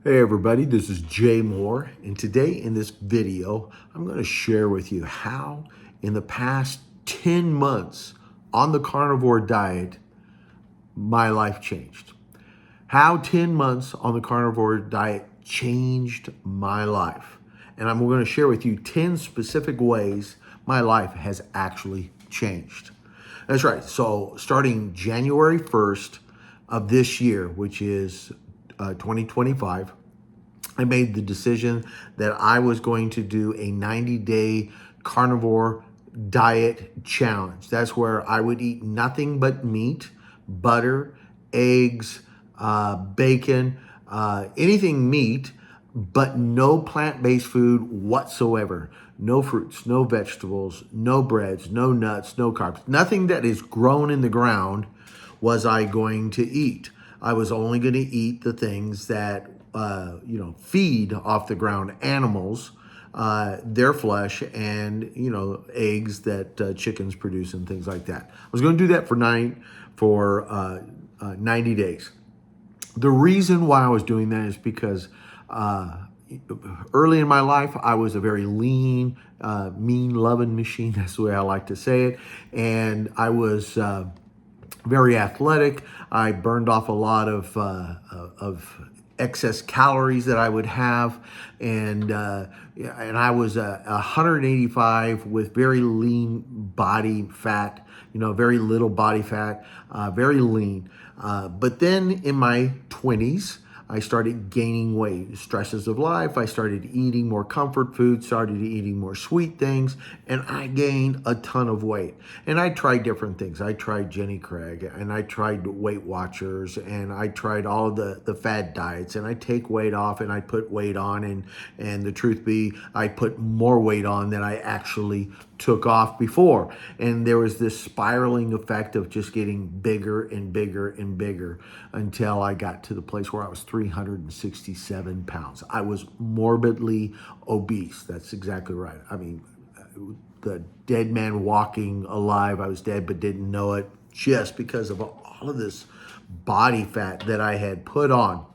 Hey everybody, this is Jay Moore, and today in this video, I'm going to share with you how in the past 10 months on the carnivore diet, my life changed. How 10 months on the carnivore diet changed my life. And I'm going to share with you 10 specific ways my life has actually changed. That's right. So starting January 1st of this year, which is 2025, I made the decision that I was going to do a 90-day carnivore diet challenge. That's where I would eat nothing but meat, butter, eggs, bacon, anything meat, but no plant-based food whatsoever. No fruits, no vegetables, no breads, no nuts, no carbs. Nothing that is grown in the ground was I going to eat. I was only going to eat the things that feed off the ground animals, their flesh, and eggs that chickens produce and things like that. I was going to do that for 90 days. The reason why I was doing that is because early in my life, I was a very lean, mean loving machine. That's the way I like to say it. And I was very athletic. I burned off a lot of excess calories that I would have, and I was 185 with very lean body fat. Very little body fat, very lean. But then in my 20s, I started gaining weight. Stresses of life. I started eating more comfort food, started eating more sweet things, and I gained a ton of weight. And I tried different things. I tried Jenny Craig, and I tried Weight Watchers, and I tried all of the fad diets, and I take weight off and I put weight on, and the truth be, I put more weight on than I actually took off before. And there was this spiraling effect of just getting bigger and bigger and bigger until I got to the place where I was 367 pounds. I was morbidly obese. That's exactly right. I mean, the dead man walking alive. I was dead but didn't know it, just because of all of this body fat that I had put on.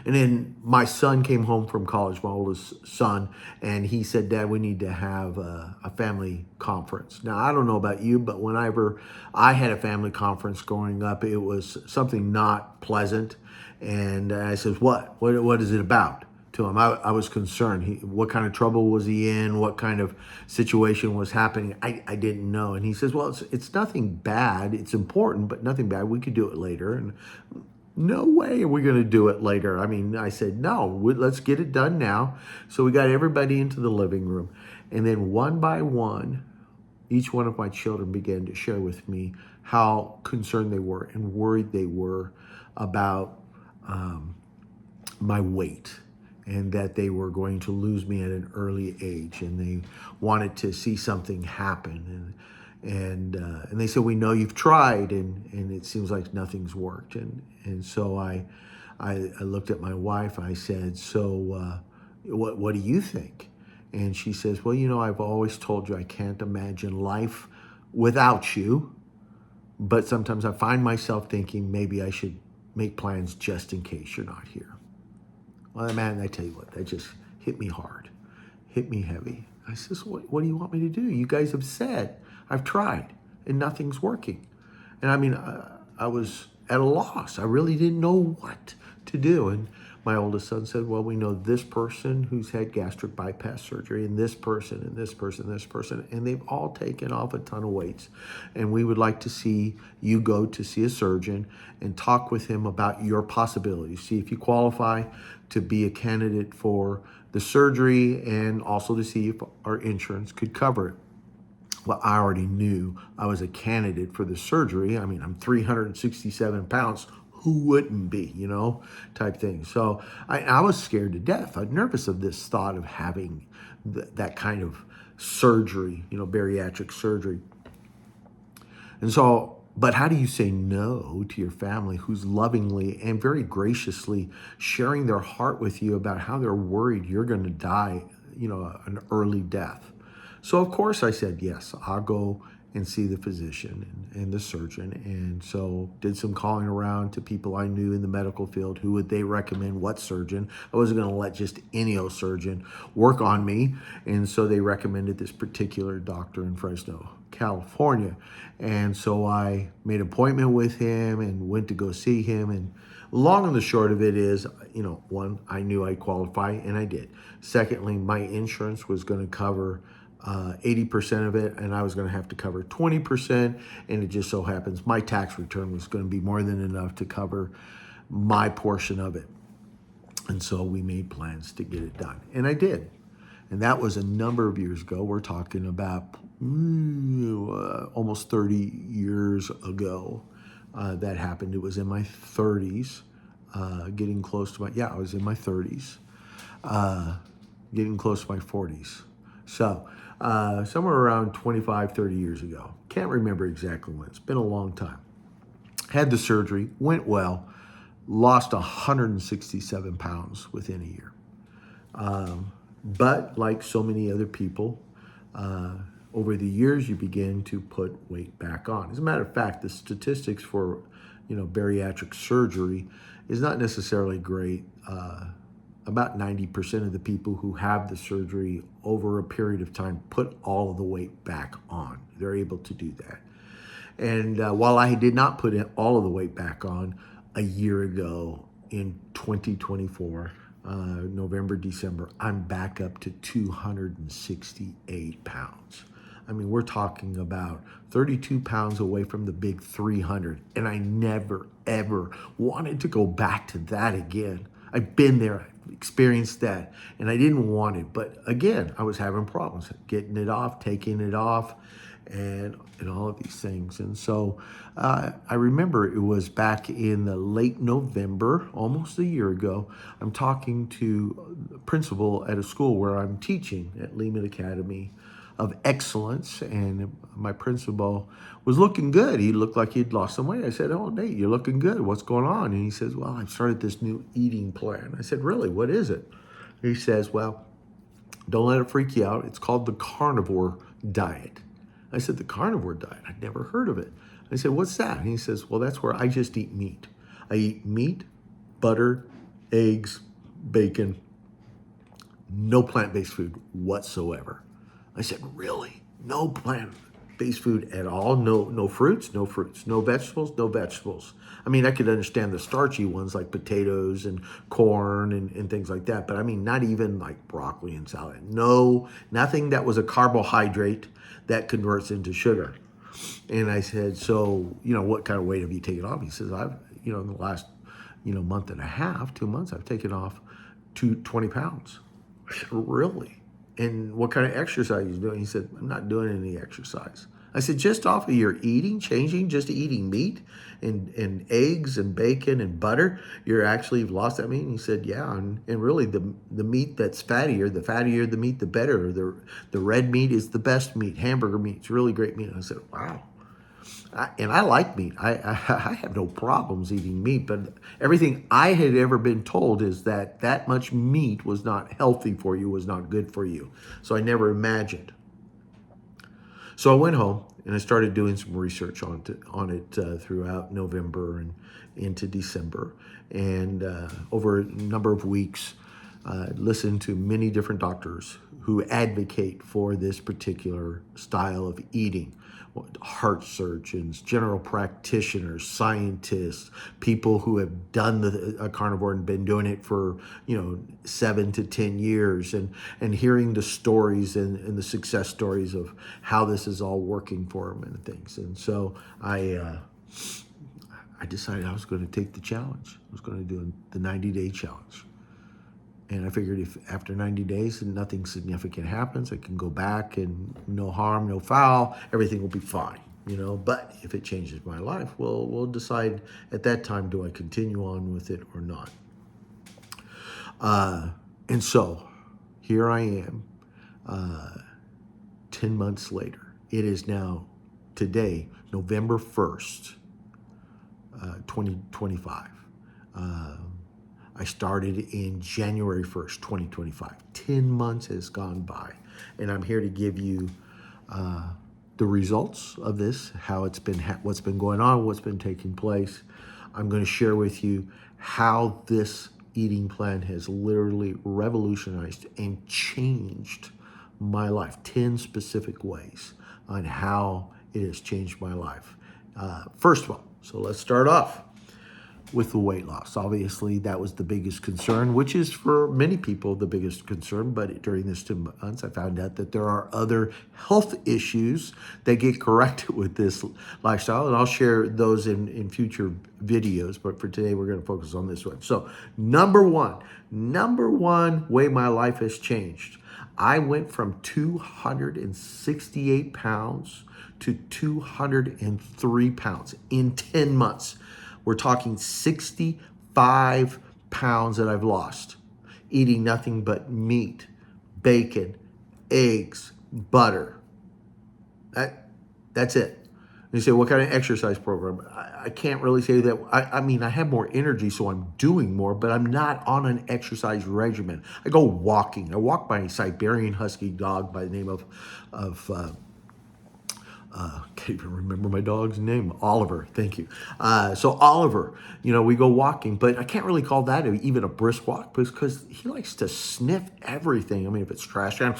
And then my son came home from college, my oldest son, and he said, "Dad, we need to have a family conference." Now, I don't know about you, but whenever I had a family conference growing up, it was something not pleasant. And I said, What is it about?" To him. I was concerned. What kind of trouble was he in? What kind of situation was happening? I didn't know. And he says, "Well, it's nothing bad. It's important, but nothing bad. We could do it later." And no way are we going to do it later. I mean, I said, no, let's get it done now. So we got everybody into the living room. And then one by one, each one of my children began to share with me how concerned they were and worried they were about my weight, and that they were going to lose me at an early age, and they wanted to see something happen. And they said, "We know you've tried, and it seems like nothing's worked." And so I looked at my wife. I said, "So what do you think?" And she says, "Well, I've always told you I can't imagine life without you, but sometimes I find myself thinking maybe I should make plans just in case you're not here." Well, man, I tell you what, that just hit me hard, hit me heavy. I says, what do you want me to do? You guys have said, I've tried, and nothing's working. And I mean, I was at a loss. I really didn't know what to do. And my oldest son said, "Well, we know this person who's had gastric bypass surgery, and this person, and this person, and this person, and they've all taken off a ton of weights. And we would like to see you go to see a surgeon and talk with him about your possibilities. See if you qualify to be a candidate for the surgery, and also to see if our insurance could cover it." Well, I already knew I was a candidate for the surgery. I mean, I'm 367 pounds. Who wouldn't be, type thing. So I was scared to death. I'm nervous of this thought of having that kind of surgery, bariatric surgery. And so, but how do you say no to your family who's lovingly and very graciously sharing their heart with you about how they're worried you're going to die, an early death? So of course I said, yes, I'll go and see the physician and the surgeon. And so did some calling around to people I knew in the medical field. Who would they recommend? What surgeon? I wasn't going to let just any old surgeon work on me. And so they recommended this particular doctor in Fresno, California. And so I made an appointment with him and went to go see him. And long and the short of it is, one, I knew I'd qualify, and I did. Secondly, my insurance was going to cover 80% of it, and I was going to have to cover 20%. And it just so happens my tax return was going to be more than enough to cover my portion of it. And so we made plans to get it done, and I did. And that was a number of years ago. We're talking about almost 30 years ago that happened. It was in my 30s, getting close to I was in my 30s, getting close to my 40s. So somewhere around 25, 30 years ago. Can't remember exactly when. It's been a long time. Had the surgery, went well, lost 167 pounds within a year. But like so many other people, over the years, you begin to put weight back on. As a matter of fact, the statistics for, bariatric surgery is not necessarily great. About 90% of the people who have the surgery over a period of time put all of the weight back on. They're able to do that. And while I did not put all of the weight back on a year ago in 2024, November, December, I'm back up to 268 pounds. I mean, we're talking about 32 pounds away from the big 300. And I never, ever wanted to go back to that again. I've been there, I've experienced that, and I didn't want it. But again, I was having problems getting it off, taking it off, and all of these things. And so I remember it was back in the late November, almost a year ago. I'm talking to the principal at a school where I'm teaching at Lehman Academy of Excellence, and my principal was looking good. He looked like he'd lost some weight. I said, "Oh, Nate, you're looking good. What's going on?" And he says, "Well, I've started this new eating plan." I said, "Really? What is it?" He says, "Well, don't let it freak you out. It's called the Carnivore Diet." I said, "The Carnivore Diet? I'd never heard of it." I said, "What's that?" And he says, "Well, that's where I just eat meat. I eat meat, butter, eggs, bacon, no plant-based food whatsoever." I said, "Really? No plant-based food at all? No fruits? No fruits. No vegetables? No vegetables." I mean, I could understand the starchy ones like potatoes and corn and things like that, but I mean, not even like broccoli and salad. No, nothing that was a carbohydrate that converts into sugar. And I said, "So, what kind of weight have you taken off?" He says, "I've, in the last, month and a half, 2 months, I've taken off 20 pounds. I said, "Really? And what kind of exercise are you doing?" He said, "I'm not doing any exercise." I said, "Just off of your eating, changing, just eating meat and eggs and bacon and butter, you've lost that meat?" And he said, "Yeah, and really the meat that's fattier, the fattier the meat, the better. The red meat is the best meat. Hamburger meat, it's really great meat." And I said, "Wow." And I like meat. I have no problems eating meat, but everything I had ever been told is that much meat was not healthy for you, was not good for you. So I never imagined. So I went home and I started doing some research on it throughout November and into December. And over a number of weeks, listened to many different doctors who advocate for this particular style of eating. Heart surgeons, general practitioners, scientists, people who have done the carnivore and been doing it for 7 to 10 years, and hearing the stories and the success stories of how this is all working for them and things. And so I decided I was going to take the challenge. I was going to do the 90-day challenge. And I figured if after 90 days and nothing significant happens, I can go back and no harm, no foul, everything will be fine, But if it changes my life, we'll decide at that time, do I continue on with it or not? And so here I am, 10 months later. It is now today, November 1st, 2025. I started in January 1st, 2025. 10 months has gone by, and I'm here to give you the the results of this, how it's been, what's been going on, what's been taking place. I'm going to share with you how this eating plan has literally revolutionized and changed my life. 10 specific ways on how it has changed my life. First of all, so let's start off with the weight loss. Obviously, that was the biggest concern, which is for many people the biggest concern. But during this 2 months, I found out that there are other health issues that get corrected with this lifestyle. And I'll share those in future videos. But for today, we're going to focus on this one. So number one way my life has changed. I went from 268 pounds to 203 pounds in 10 months. We're talking 65 pounds that I've lost, eating nothing but meat, bacon, eggs, butter. That's it. You say, what kind of exercise program? I can't really say that. I mean, I have more energy, so I'm doing more, but I'm not on an exercise regimen. I go walking. I walk my Siberian Husky dog by the name of can't even remember my dog's name. Oliver, thank you. So Oliver, we go walking, but I can't really call that even a brisk walk because he likes to sniff everything. I mean, if it's trash can,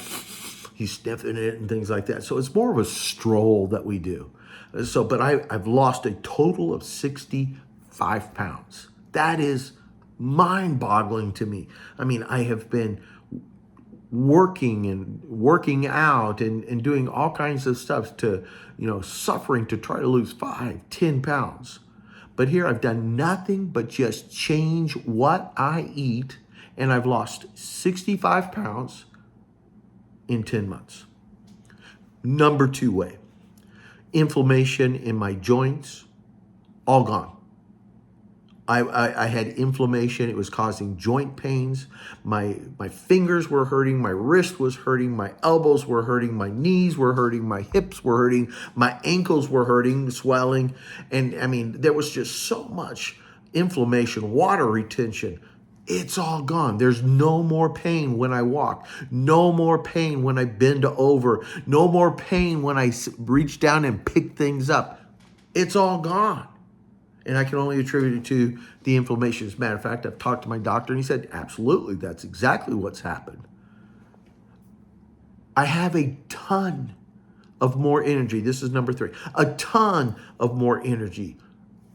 he's sniffing it and things like that. So it's more of a stroll that we do. So, but I've lost a total of 65 pounds. That is mind-boggling to me. I mean, I have been working out and doing all kinds of stuff to, suffering to try to lose 5-10 pounds. But here I've done nothing but just change what I eat, and I've lost 65 pounds in 10 months. Number 2 way, inflammation in my joints, all gone. I had inflammation. It was causing joint pains. My fingers were hurting. My wrist was hurting. My elbows were hurting. My knees were hurting. My hips were hurting. My ankles were hurting, swelling. And I mean, there was just so much inflammation, water retention. It's all gone. There's no more pain when I walk. No more pain when I bend over. No more pain when I reach down and pick things up. It's all gone. And I can only attribute it to the inflammation. As a matter of fact, I've talked to my doctor and he said, absolutely, that's exactly what's happened. I have a ton of more energy. This is number 3. A ton of more energy.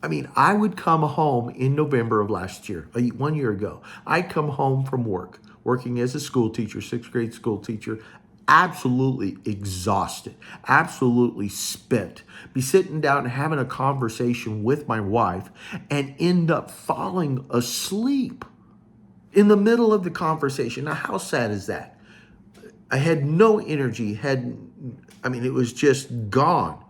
I mean, I would come home in November of last year, 1 year ago. I'd come home from work, working as a school teacher, 6th grade school teacher, absolutely exhausted, absolutely spent, be sitting down and having a conversation with my wife and end up falling asleep in the middle of the conversation. Now, how sad is that? I had no energy, it was just gone.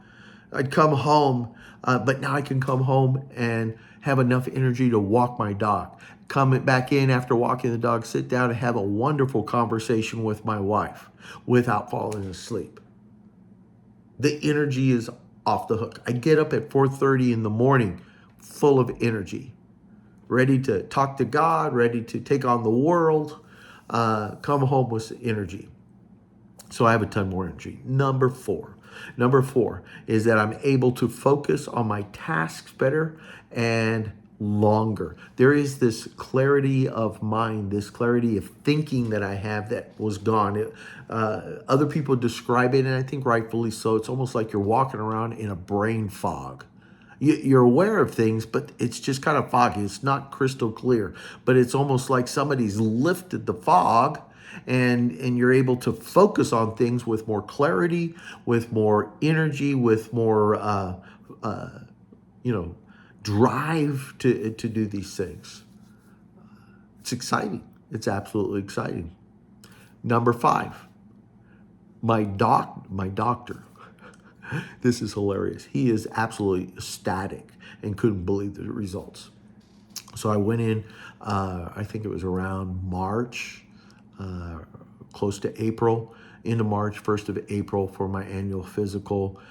I'd come home, but now I can come home and have enough energy to walk my dog. Come back in after walking the dog, sit down and have a wonderful conversation with my wife without falling asleep. The energy is off the hook. I get up at 4:30 in the morning full of energy, ready to talk to God, ready to take on the world, come home with energy. So I have a ton more energy. Number four is that I'm able to focus on my tasks better and longer. There is this clarity of mind, this clarity of thinking that I have that was gone. Other people describe it, and I think rightfully so. It's almost like you're walking around in a brain fog. You're aware of things, but it's just kind of foggy. It's not crystal clear, but it's almost like somebody's lifted the fog and you're able to focus on things with more clarity, with more energy, with more, drive to do these things. It's exciting. It's absolutely exciting. Number 5, my doctor. This is hilarious. He is absolutely ecstatic and couldn't believe the results. So I went in, I think it was around March, close to April, into March, 1st of April for my annual physical.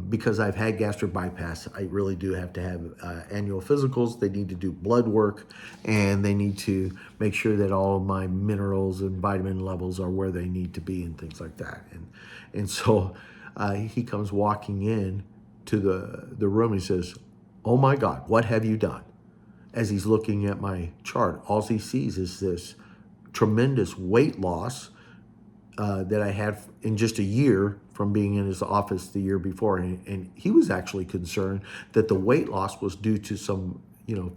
Because I've had gastric bypass, I really do have to have annual physicals. They need to do blood work, and they need to make sure that all of my minerals and vitamin levels are where they need to be and things like that. And so he comes walking in to the room. He says, "Oh my God, what have you done?" As he's looking at my chart, all he sees is this tremendous weight loss that I had in just a year from being in his office the year before. And he was actually concerned that the weight loss was due to some,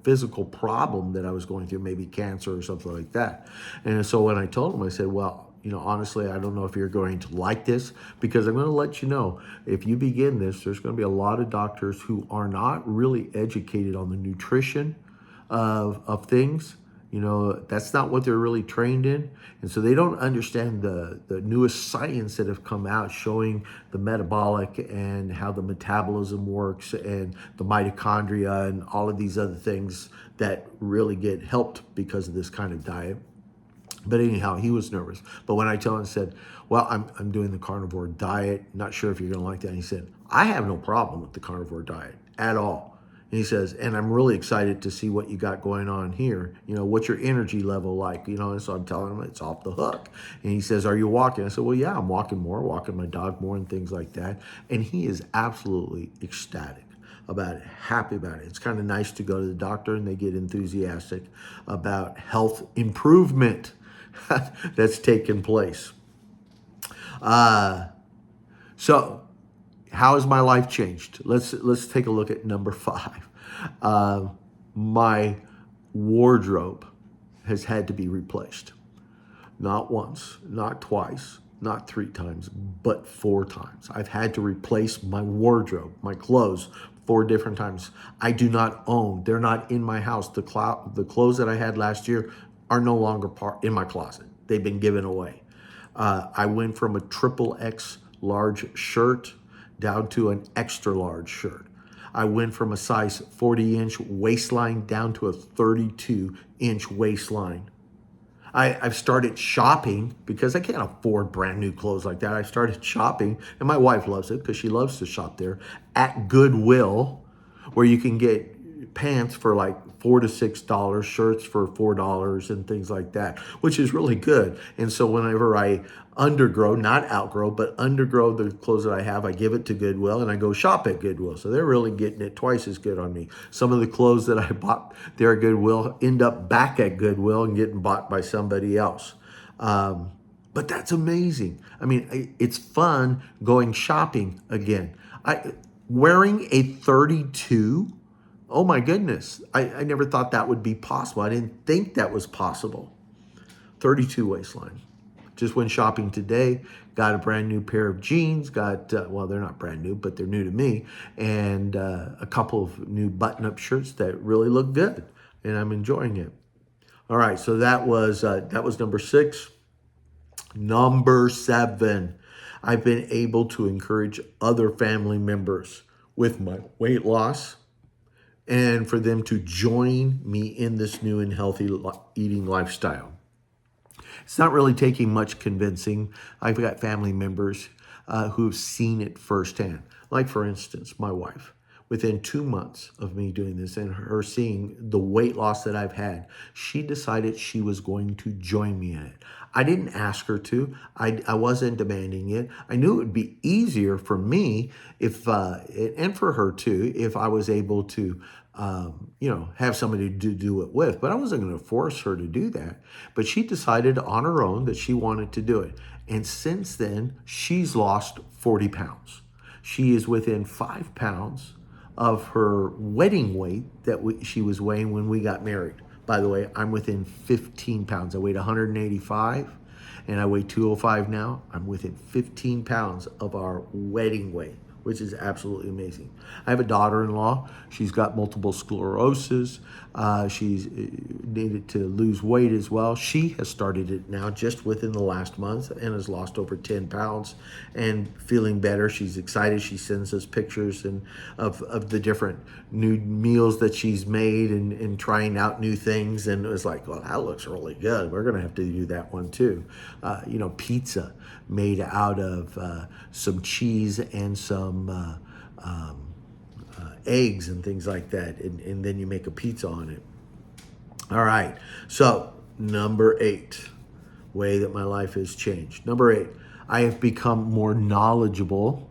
physical problem that I was going through, maybe cancer or something like that. And so when I told him, I said, well, honestly, I don't know if you're going to like this, because I'm going to let you know, if you begin this, there's going to be a lot of doctors who are not really educated on the nutrition of things. That's not what they're really trained in. And so they don't understand the newest science that have come out showing the metabolic and how the metabolism works and the mitochondria and all of these other things that really get helped because of this kind of diet. But anyhow, he was nervous. But when I told him, I said, well, I'm doing the carnivore diet. Not sure if you're going to like that. And he said, I have no problem with the carnivore diet at all. And he says, and I'm really excited to see what you got going on here. What's your energy level like? And so I'm telling him it's off the hook. And he says, are you walking? I said, well, yeah, I'm walking more, walking my dog more and things like that. And he is absolutely ecstatic about it, happy about it. It's kind of nice to go to the doctor and they get enthusiastic about health improvement that's taken place. So how has my life changed? Let's take a look at number 5. My wardrobe has had to be replaced. Not once, not twice, not 3 times, but 4 times. I've had to replace my wardrobe, my clothes, 4 different times. I do not own, they're not in my house. The clothes that I had last year are no longer part in my closet. They've been given away. I went from a triple X large shirt down to an extra large shirt. I went from a size 40-inch waistline down to a 32-inch waistline. I've started shopping because I can't afford brand new clothes like that. I started shopping, and my wife loves it because she loves to shop there, at Goodwill, where you can get pants for like $4 to $6, shirts for $4 and things like that, which is really good. And so whenever I undergrow, not outgrow, but undergrow the clothes that I have, I give it to Goodwill and I go shop at Goodwill. So they're really getting it twice as good on me. Some of the clothes that I bought there at Goodwill end up back at Goodwill and getting bought by somebody else. But that's amazing. I mean, it's fun going shopping again. Wearing a 32, oh my goodness, I never thought that would be possible. I didn't think that was possible. 32 waistline. Just went shopping today, got a brand new pair of jeans, well, they're not brand new, but they're new to me, and a couple of new button-up shirts that really look good, and I'm enjoying it. All right, so that was number 6. Number 7, I've been able to encourage other family members with my weight loss and for them to join me in this new and healthy eating lifestyle. It's not really taking much convincing. I've got family members who've seen it firsthand. Like, for instance, my wife. Within 2 months of me doing this and her seeing the weight loss that I've had, she decided she was going to join me in it. I didn't ask her to. I wasn't demanding it. I knew it would be easier for me if, and for her too, if I was able to have somebody to do it with. But I wasn't going to force her to do that. But she decided on her own that she wanted to do it. And since then, she's lost 40 pounds. She is within 5 pounds of her wedding weight that she was weighing when we got married. By the way, I'm within 15 pounds. I weighed 185 and I weigh 205 now. I'm within 15 pounds of our wedding weight, which is absolutely amazing. I have a daughter-in-law. She's got multiple sclerosis. She's needed to lose weight as well. She has started it now just within the last month and has lost over 10 pounds and feeling better. She's excited. She sends us pictures of the different new meals that she's made and trying out new things. And it was like, well, that looks really good. We're going to have to do that one too. Pizza made out of some cheese and some eggs and things like that, and then you make a pizza on it. All right, so number 8, way that my life has changed. Number 8, I have become more knowledgeable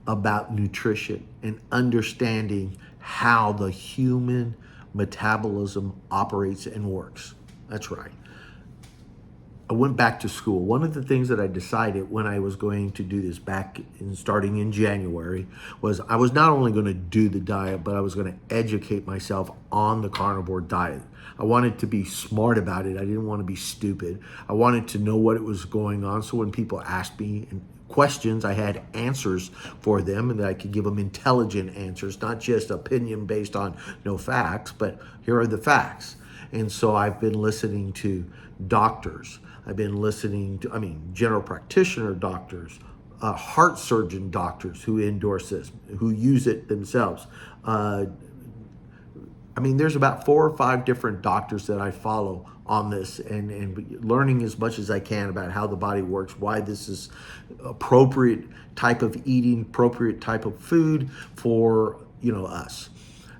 about nutrition and understanding how the human metabolism operates and works. That's right. I went back to school. One of the things that I decided when I was going to do this back in starting in January was I was not only going to do the diet, but I was going to educate myself on the carnivore diet. I wanted to be smart about it. I didn't want to be stupid. I wanted to know what it was going on. So when people asked me questions, I had answers for them and that I could give them intelligent answers, not just opinion based on no facts, but here are the facts. And so I've been listening to doctors. I've been listening to, general practitioner doctors, heart surgeon doctors who endorse this, who use it themselves. There's about 4 or 5 different doctors that I follow on this and learning as much as I can about how the body works, why this is appropriate type of eating, appropriate type of food for, us.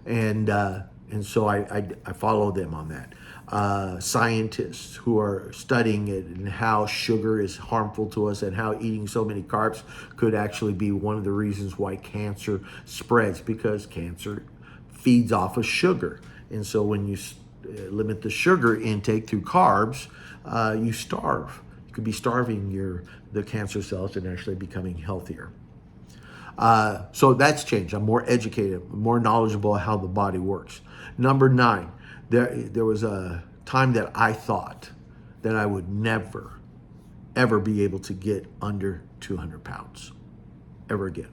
And so I follow them on that. Scientists who are studying it and how sugar is harmful to us and how eating so many carbs could actually be one of the reasons why cancer spreads, because cancer feeds off of sugar. And so when you limit the sugar intake through carbs, you starve. You could be starving the cancer cells and actually becoming healthier. So that's changed. I'm more educated, more knowledgeable how the body works. Number 9, there was a time that I thought that I would never, ever be able to get under 200 pounds ever again.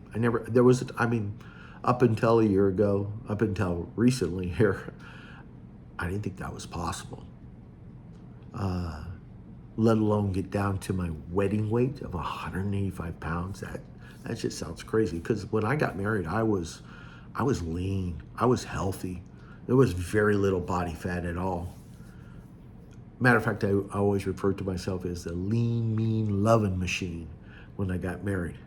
Up until a year ago, up until recently here, I didn't think that was possible. Let alone get down to my wedding weight of 185 pounds. That just sounds crazy, because when I got married, I was lean, I was healthy. There was very little body fat at all. Matter of fact, I always referred to myself as the lean, mean, loving machine when I got married.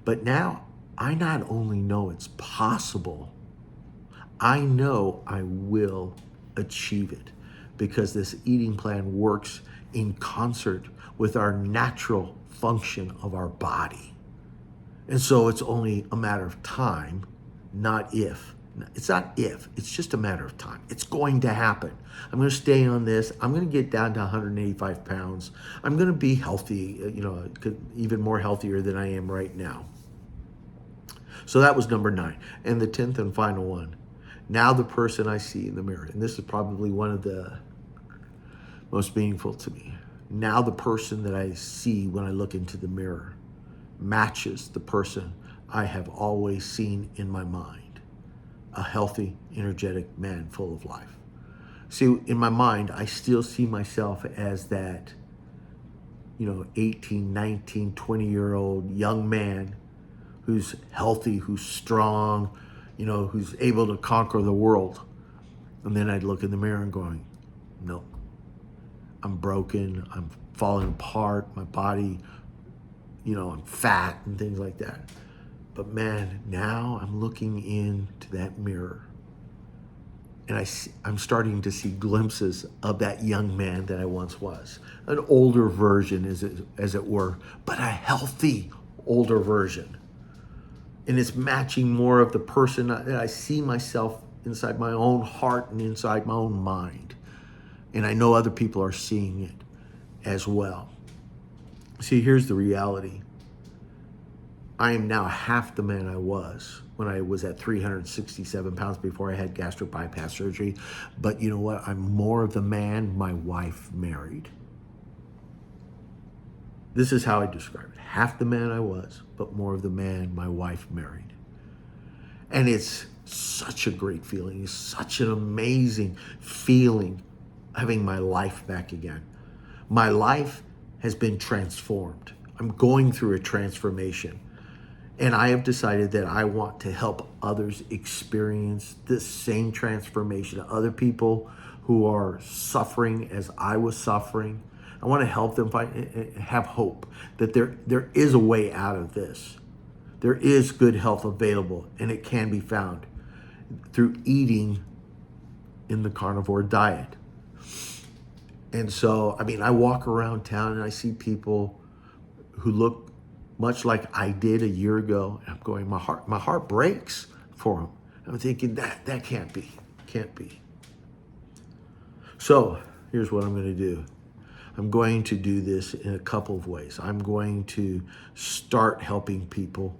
But now, I not only know it's possible, I know I will achieve it, because this eating plan works in concert with our natural function of our body. And so it's only a matter of time, not if. It's not if, it's just a matter of time. It's going to happen. I'm going to stay on this. I'm going to get down to 185 pounds. I'm going to be healthy, even more healthier than I am right now. So that was number 9. And the 10th and final one. Now the person I see in the mirror, and this is probably one of the most meaningful to me. Now the person that I see when I look into the mirror matches the person I have always seen in my mind. A healthy, energetic man full of life. See, in my mind, I still see myself as that, 18, 19, 20-year-old young man who's healthy, who's strong, who's able to conquer the world. And then I'd look in the mirror and going, no, I'm broken, I'm falling apart, my body, I'm fat and things like that. But man, now I'm looking into that mirror and I'm starting to see glimpses of that young man that I once was. An older version, as it were, but a healthy older version. And it's matching more of the person that I see myself inside my own heart and inside my own mind. And I know other people are seeing it as well. See, here's the reality. I am now half the man I was when I was at 367 pounds before I had gastric bypass surgery. But you know what? I'm more of the man my wife married. This is how I describe it. Half the man I was, but more of the man my wife married. And it's such a great feeling. It's such an amazing feeling having my life back again. My life has been transformed. I'm going through a transformation. And I have decided that I want to help others experience this same transformation. Other people who are suffering as I was suffering. I want to help them have hope that there is a way out of this. There is good health available, and it can be found through eating in the carnivore diet. And so, I walk around town and I see people who look much like I did a year ago. And I'm going, my heart breaks for them. I'm thinking that can't be. So here's what I'm going to do. I'm going to do this in a couple of ways. I'm going to start helping people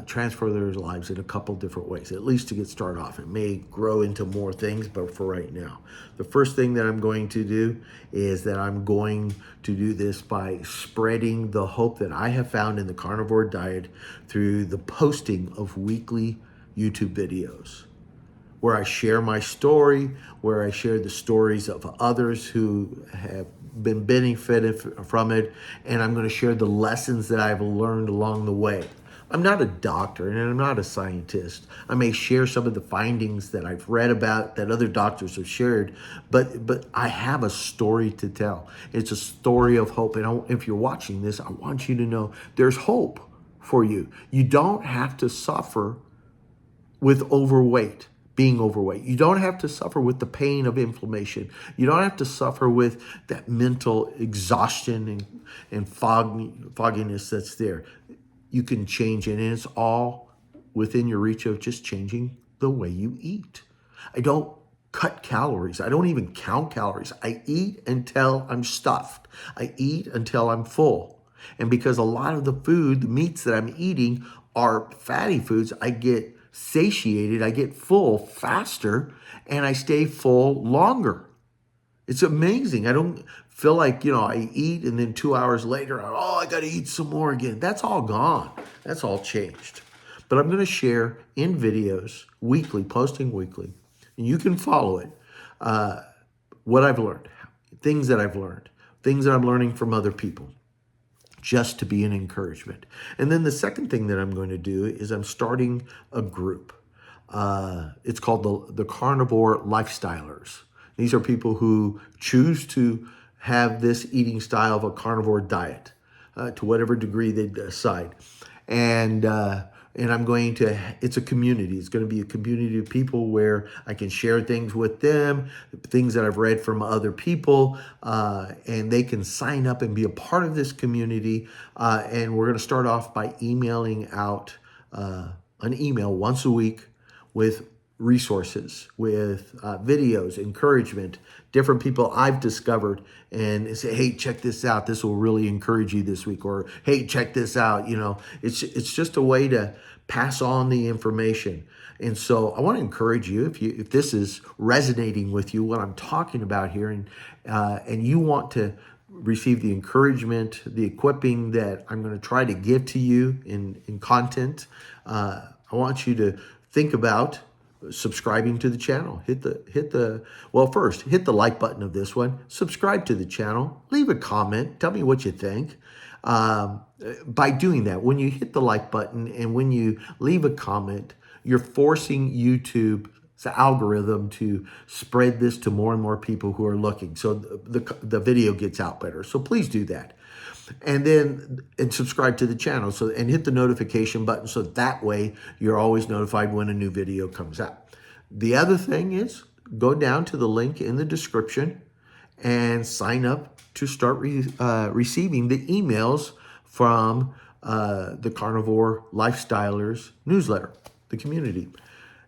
transfer their lives in a couple different ways, at least to get started off. It may grow into more things, but for right now, the first thing that I'm going to do is that I'm going to do this by spreading the hope that I have found in the carnivore diet through the posting of weekly YouTube videos, where I share my story, where I share the stories of others who have been benefited from it, and I'm going to share the lessons that I've learned along the way. I'm not a doctor and I'm not a scientist. I may share some of the findings that I've read about that other doctors have shared, but I have a story to tell. It's a story of hope. And if you're watching this, I want you to know there's hope for you. You don't have to suffer with being overweight. You don't have to suffer with the pain of inflammation. You don't have to suffer with that mental exhaustion and fogginess that's there. You can change it, and it's all within your reach of just changing the way you eat. I don't cut calories. I don't even count calories. I eat until I'm stuffed. I eat until I'm full. And because a lot of the food, the meats that I'm eating are fatty foods, I get satiated, I get full faster, and I stay full longer. It's amazing. I don't feel like, I eat and then 2 hours later, I got to eat some more again. That's all gone. That's all changed. But I'm going to share in videos weekly, posting weekly, and you can follow it, what I've learned, things that I've learned, things that I'm learning from other people, just to be an encouragement. And then the second thing that I'm going to do is I'm starting a group. It's called the Carnivore Lifestylers. These are people who choose to have this eating style of a carnivore diet to whatever degree they decide. And I'm going to, it's a community. It's going to be a community of people where I can share things with them, things that I've read from other people, and they can sign up and be a part of this community. And we're going to start off by emailing out an email once a week with resources, with videos, encouragement, different people I've discovered, and say, hey, check this out. This will really encourage you this week. Or, hey, check this out. It's just a way to pass on the information. And so I want to encourage you, if this is resonating with you, what I'm talking about here, and you want to receive the encouragement, the equipping that I'm going to try to give to you in content, I want you to think about subscribing to the channel. Hit the like button of this one, subscribe to the channel, leave a comment, tell me what you think. By doing that, when you hit the like button and when you leave a comment, you're forcing YouTube's algorithm to spread this to more and more people who are looking, so the video gets out better. So please do that. And subscribe to the channel, and hit the notification button, so that way you're always notified when a new video comes out. The other thing is, go down to the link in the description and sign up to start receiving the emails from the Carnivore Lifestylers newsletter, the community,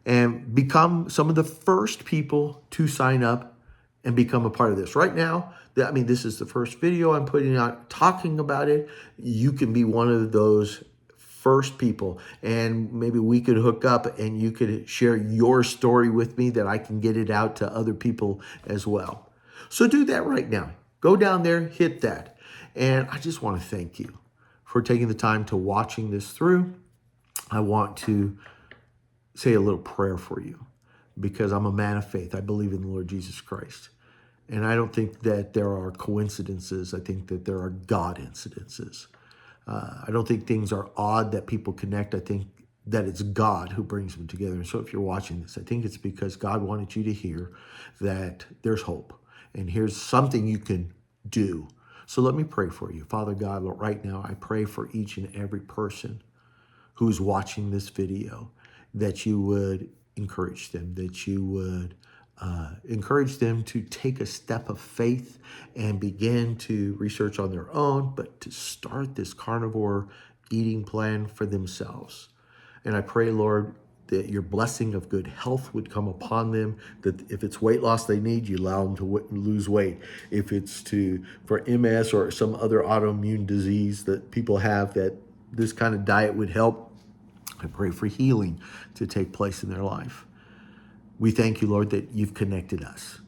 and become some of the first people to sign up and become a part of this. Right now, this is the first video I'm putting out talking about it. You can be one of those first people, and maybe we could hook up and you could share your story with me, that I can get it out to other people as well. So do that right now. Go down there, hit that. And I just want to thank you for taking the time to watching this through. I want to say a little prayer for you, because I'm a man of faith. I believe in the Lord Jesus Christ. And I don't think that there are coincidences. I think that there are God incidences. I don't think things are odd that people connect. I think that it's God who brings them together. And so if you're watching this, I think it's because God wanted you to hear that there's hope. And here's something you can do. So let me pray for you. Father God, right now, I pray for each and every person who's watching this video, that you would encourage them, that you would encourage them to take a step of faith and begin to research on their own, but to start this carnivore eating plan for themselves. And I pray, Lord, that your blessing of good health would come upon them, that if it's weight loss they need, you allow them to lose weight. If it's for MS or some other autoimmune disease that people have, that this kind of diet would help, I pray for healing to take place in their life. We thank you, Lord, that you've connected us.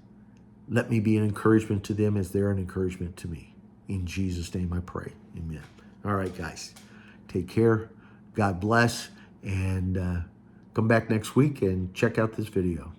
Let me be an encouragement to them as they're an encouragement to me. In Jesus' name I pray. Amen. All right, guys. Take care. God bless. And come back next week and check out this video.